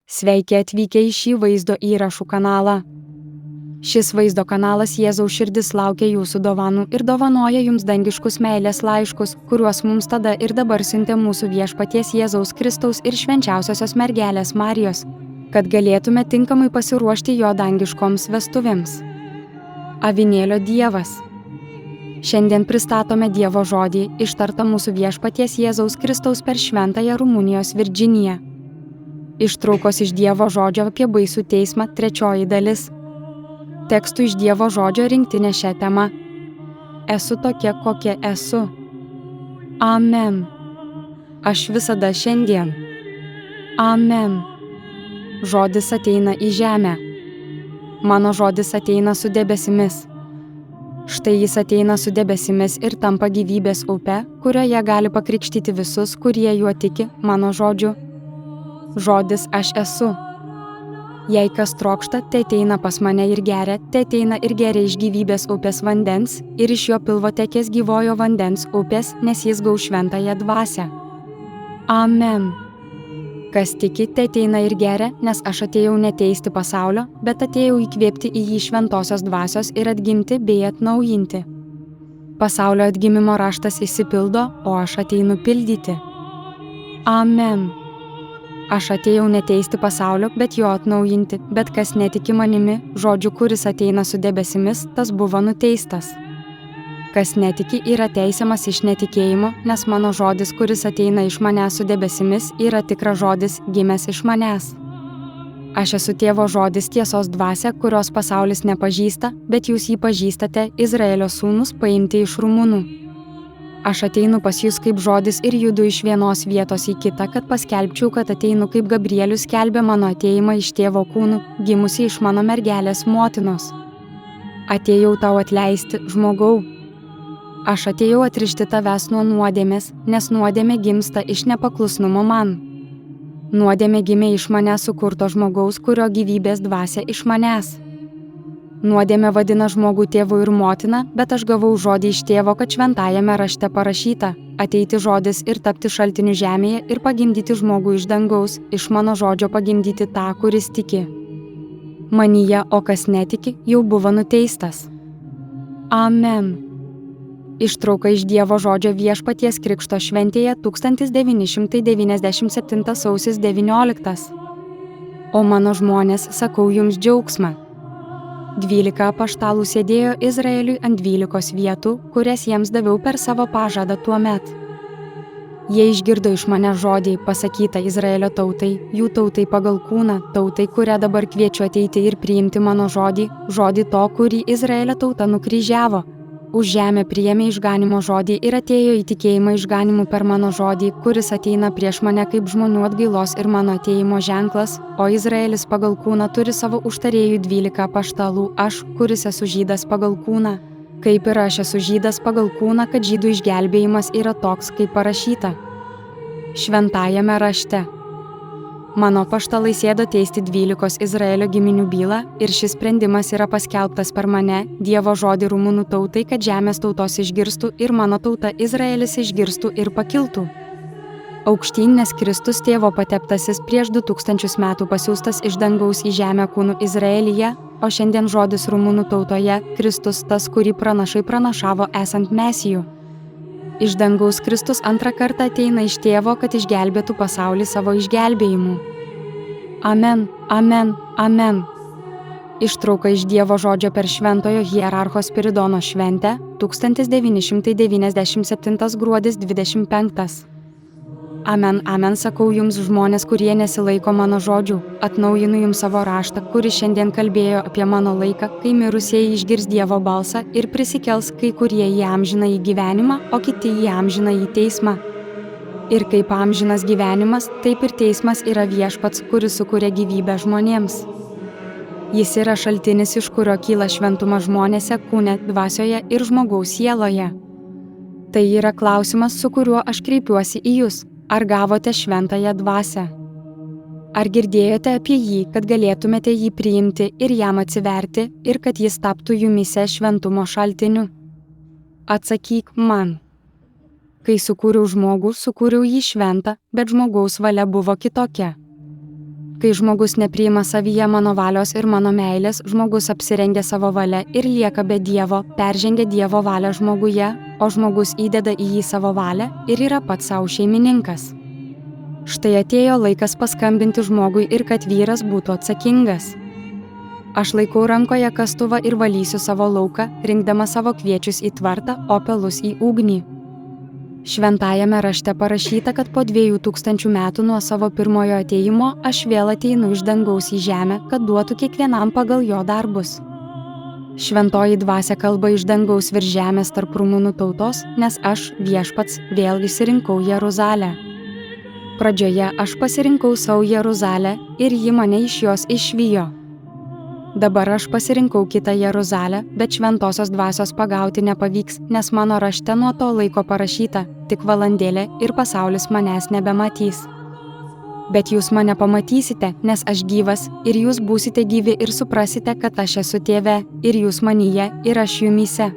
Sveiki atvykę į šį vaizdo įrašų kanalą. Šis vaizdo kanalas Jėzaus širdis laukia jūsų dovanų ir dovanoja jums dangiškus meilės laiškus, kuriuos mums tada ir dabar siuntė mūsų viešpaties Jėzaus Kristaus ir švenčiausiosios mergelės Marijos, kad galėtume tinkamai pasiruošti jo dangiškoms vestuvėms. Avinėlio Dievas. Šiandien pristatome Dievo žodį, ištartą mūsų viešpaties Jėzaus Kristaus per šventąją Rumunijos Virdžiniją. Ištraukos iš Dievo žodžio apie baisų teismą, 3 dalis. Tekstų iš Dievo žodžio rinktinė šią temą. Esu tokia, kokia esu. Amen. Aš visada šiandien. Amen. Žodis ateina į žemę. Mano žodis ateina su debesimis. Štai jis ateina su debesimis ir tampa gyvybės upe, kurioje gali pakrikštyti visus, kurie juo tiki, mano žodžiu. Žodis aš esu. Jei kas trokšta, te ateina pas mane ir geria, te ateina ir geria iš gyvybės upės vandens, ir iš jo pilvo tekės gyvojo vandens upės, nes jis gaus šventąją dvasią. Amen. Kas tiki, te ateina ir geria, nes aš atėjau neteisti pasaulio, bet atėjau įkvėpti į jį šventosios dvasios ir atgimti bei atnaujinti. Pasaulio atgimimo raštas išsipildo, o aš ateinu pildyti. Amen. Aš atėjau neteisti pasaulio, bet jo atnaujinti, bet kas netiki manimi, žodžiu, kuris ateina su debesimis, tas buvo nuteistas. Kas netiki, yra teisiamas iš netikėjimo, nes mano žodis, kuris ateina iš manęs su debesimis, yra tikras žodis, gimęs iš manęs. Aš esu Tėvo žodis, tiesos dvasia, kurios pasaulis nepažįsta, bet jūs jį pažįstate, Izraelio sūnus paimti iš Rumunų. Aš ateinu pas jūs kaip žodis ir judu iš vienos vietos į kitą, kad paskelbčiau, kad ateinu kaip Gabrielius skelbė mano ateimą iš Tėvo kūnų, gimusi iš mano mergelės motinos. Atėjau tau atleisti, žmogau. Aš atėjau atrišti tavęs nuo nuodėmės, nes nuodėmė gimsta iš nepaklusnumo man. Nuodėmė gimė iš manęs sukurto žmogaus, kurio gyvybės dvasia iš manęs. Nuodėmė vadina žmogų tėvu ir motina, bet aš gavau žodį iš Tėvo, kad šventajame rašte parašyta – ateiti žodis ir tapti šaltiniu žemėje ir pagimdyti žmogų iš dangaus, iš mano žodžio pagimdyti tą, kuris tiki. Manyje, o kas netiki, jau buvo nuteistas. Amen. Ištrauka iš Dievo žodžio Viešpaties Krikšto šventėje 1997 sausis 19. O mano žmonės, sakau jums džiaugsmą. 12 apaštalų sėdėjo Izraeliui ant 12 vietų, kurias jiems daviau per savo pažadą tuomet. Jie išgirdo iš mane žodį, pasakytą Izraelio tautai, jų tautai pagal kūną, tautai, kurią dabar kviečiu ateiti ir priimti mano žodį, žodį to, kurį Izraelio tauta nukryžiavo. Už žemę priėmė išganimo žodį ir atėjo į tikėjimą išganimu per mano žodį, kuris ateina prieš mane kaip žmonių atgailos ir mano atėjimo ženklas, o Izraelis pagal kūną turi savo užtarėjų 12 apaštalų, aš, kuris esu žydas pagal kūną. Kaip ir aš esu žydas pagal kūną, kad žydų išgelbėjimas yra toks, kaip parašyta šventajame rašte. Mano apaštalai sėdo teisti 12 Izraelio giminių bylą ir šis sprendimas yra paskelbtas per mane, Dievo žodį Rumunų tautai, kad žemės tautos išgirstų ir mano tauta Izraelis išgirstų ir pakiltų. Aukštyn, nes Kristus Tėvo pateptasis prieš 2000 metų pasiųstas iš dangaus į žemę kūnų Izraelyje, o šiandien žodis Rumunų tautoje, Kristus tas, kurį pranašai pranašavo esant Mesiju. Iš dangaus Kristus antrą kartą ateina iš Tėvo, kad išgelbėtų pasaulį savo išgelbėjimu. Amen, amen, amen. Ištrauka iš Dievo žodžio per šventojo hierarcho Spiridono šventę, 1997 gruodis 25. Amen, amen, sakau jums žmonės, kurie nesilaiko mano žodžių, atnaujinu jums savo raštą, kuris šiandien kalbėjo apie mano laiką, kai mirusieji išgirs Dievo balsą ir prisikels kai kurie į amžinąjį gyvenimą, o kiti į amžinąjį teismą. Ir kaip amžinas gyvenimas, taip ir teismas yra viešpats, kuris sukuria gyvybę žmonėms. Jis yra šaltinis, iš kurio kyla šventumas žmonėse, kūne, dvasioje ir žmogaus sieloje. Tai yra klausimas, su kuriuo aš kreipiuosi į jūs. Ar gavote šventąją dvasią? Ar girdėjote apie jį, kad galėtumėte jį priimti ir jam atsiverti ir kad jis taptų jumise šventumo šaltiniu? Atsakyk man. Kai sukūriau žmogų, sukūriau jį šventą, bet žmogaus valia buvo kitokia. Kai žmogus nepriima savyje mano valios ir mano meilės, žmogus apsirengia savo valią ir lieka be Dievo, peržengia Dievo valią žmoguje, o žmogus įdeda į jį savo valią ir yra pats savo šeimininkas. Štai atėjo laikas paskambinti žmogui ir kad vyras būtų atsakingas. Aš laikau rankoje kastuvą ir valysiu savo lauką, rinkdama savo kviečius į tvartą, o pelus į ugnį. Šventajame rašte parašyta, kad po 2000 metų nuo savo pirmojo atėjimo aš vėl ateinu iš dangaus į žemę, kad duotų kiekvienam pagal jo darbus. Šventoji dvasia kalba iš dangaus virš žemės tarp rumunų tautos, nes aš, viešpats, vėl išsirinkau Jeruzalę. Pradžioje aš pasirinkau savo Jeruzalę ir ji mane iš jos išvijo. Dabar aš pasirinkau kitą Jeruzalę, bet šventosios dvasios pagauti nepavyks, nes mano rašte nuo to laiko parašyta, tik valandėlė ir pasaulis manęs nebematys. Bet jūs mane pamatysite, nes aš gyvas, ir jūs būsite gyvi ir suprasite, kad aš esu Tėve, ir jūs manyje, ir aš jumyse.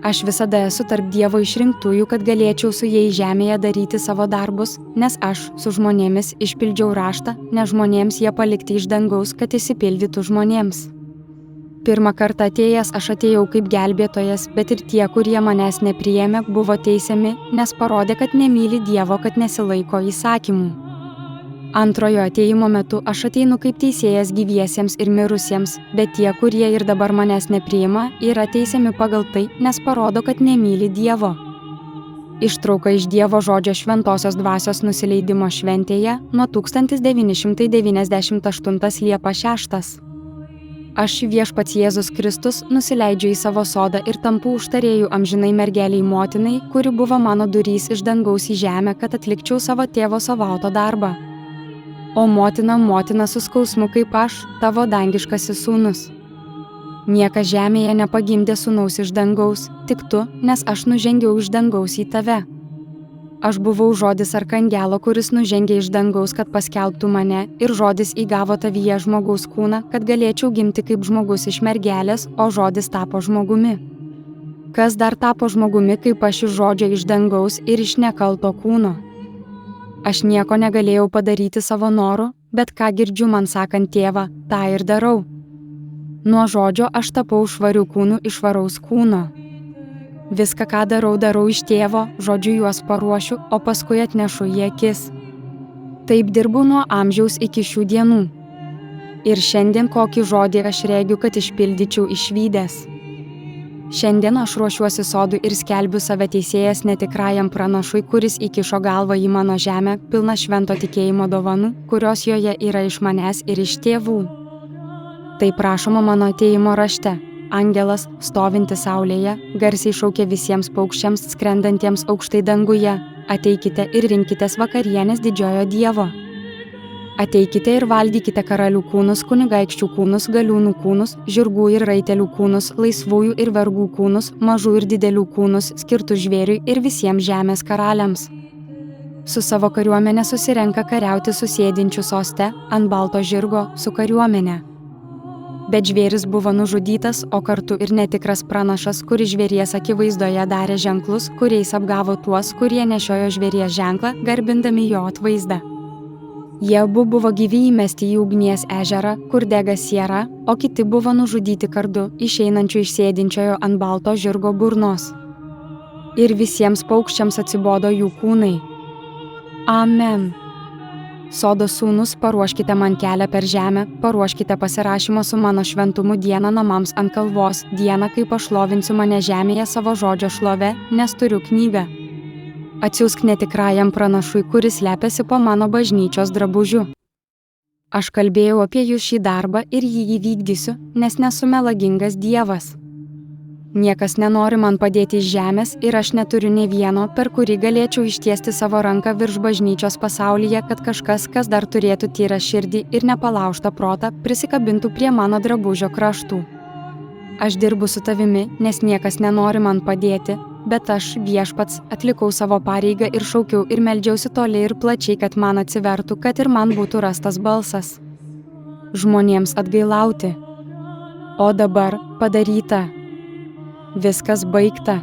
Aš visada esu tarp Dievo išrinktųjų, kad galėčiau su jais žemėje daryti savo darbus, nes aš su žmonėmis išpildžiau raštą, nes žmonėms jie palikti iš dangaus, kad išsipildytų žmonėms. Pirmą kartą atėjęs aš atėjau kaip gelbėtojas, bet ir tie, kurie manęs nepriėmė, buvo teisiami, nes parodė, kad nemyli Dievo, kad nesilaiko įsakymų. Antrojo atėjimo metu aš ateinu kaip teisėjas gyviesiems ir mirusiems, bet tie, kurie ir dabar manęs nepriima, yra teisiami pagal tai, nes parodo, kad nemyli Dievo. Ištrauka iš Dievo žodžio šventosios dvasios nusileidimo šventėje nuo 1998 Liepa 6. Aš, viešpats Jėzus Kristus, nusileidžiu į savo sodą ir tampu užtarėjų amžinai mergeliai motinai, kuri buvo mano durys iš dangaus į žemę, kad atlikčiau savo tėvo savauto darbą. O motina su skausmu kaip aš, tavo dangiškasis sūnus. Niekas žemėje nepagimdė sūnaus iš dangaus, tik tu, nes aš nužengiau iš dangaus į tave. Aš buvau žodis arkangelo, kuris nužengė iš dangaus, kad paskelbtų mane, ir žodis įgavo tavyje žmogaus kūną, kad galėčiau gimti kaip žmogus iš mergelės, o žodis tapo žmogumi. Kas dar tapo žmogumi, kaip aš iš žodžio iš dangaus ir iš nekalto kūno? Aš nieko negalėjau padaryti savo noru, bet ką girdžiu man sakant Tėvą, tą ir darau. Nuo žodžio aš tapau švarių kūnų iš švaraus kūno. Viską, ką darau iš Tėvo, žodžiu juos paruošiu, o paskui atnešu į akis. Taip dirbu nuo amžiaus iki šių dienų. Ir šiandien kokį žodį aš regiu, kad išpildyčiau išvydęs. Šiandien aš ruošiuosi sodui ir skelbiu save teisėjas netikrajam pranašui, kuris įkišo galvą į mano žemę, pilna švento tikėjimo dovanų, kurios joje yra iš manęs ir iš tėvų. Tai prašoma mano atėjimo rašte. Angelas, stovintis saulėje, garsiai šaukė visiems paukščiams skrendantiems aukštai danguje: ateikite ir rinkitės vakarienės didžiojo Dievo. Ateikite ir valgykite karalių kūnus, kunigaikščių kūnus, galiūnų kūnus, žirgų ir raitelių kūnus, laisvųjų ir vergų kūnus, mažų ir didelių kūnus, skirtų žvėriui ir visiems žemės karaliams. Su savo kariuomenė susirenka kariauti su sėdinčiu soste ant balto žirgo su kariuomenė. Bet žvėris buvo nužudytas, o kartu ir netikras pranašas, kuris žvėries akivaizdoje darė ženklus, kuriais apgavo tuos, kurie nešiojo žvėries ženklą, garbindami jo atvaizdą. Jie abu buvo gyvi įmesti į ugnies ežerą, kur dega siera, o kiti buvo nužudyti kardu, išeinančių iš sėdinčiojo ant balto žirgo burnos. Ir visiems paukščiams atsibodo jų kūnai. Amen. Sodo sūnus, paruoškite man kelią per žemę, paruoškite pasirašymo su mano šventumu dieną namams ant kalvos, dieną, kai pašlovinsiu mane žemėje savo žodžio šlove, nes turiu knygą. Atsiųsk netikrajam pranašui, kuris slepiasi po mano bažnyčios drabužiu. Aš kalbėjau apie jūs šį darbą ir jį įvykdysiu, nes nesu melagingas Dievas. Niekas nenori man padėti iš žemės ir aš neturiu nė vieno, per kurį galėčiau ištiesti savo ranką virš bažnyčios pasaulyje, kad kažkas, kas dar turėtų tyrą širdį ir nepalaužtą protą, prisikabintų prie mano drabužio kraštų. Aš dirbu su tavimi, nes niekas nenori man padėti, bet aš, viešpats, atlikau savo pareigą ir šaukiau ir meldžiausi toli ir plačiai, kad man atsivertų, kad ir man būtų rastas balsas. Žmonėms atgailauti. O dabar padaryta. Viskas baigta.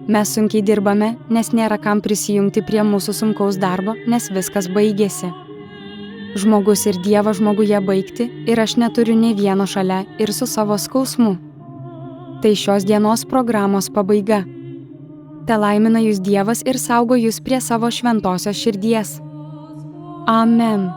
Mes sunkiai dirbame, nes nėra kam prisijungti prie mūsų sunkaus darbo, nes viskas baigėsi. Žmogus ir Dievą žmoguje baigti ir aš neturiu nė vieno šalia ir su savo skausmu. Tai šios dienos programos pabaiga. Te laimina jūs Dievas ir saugo jūs prie savo šventosios širdies. Amen.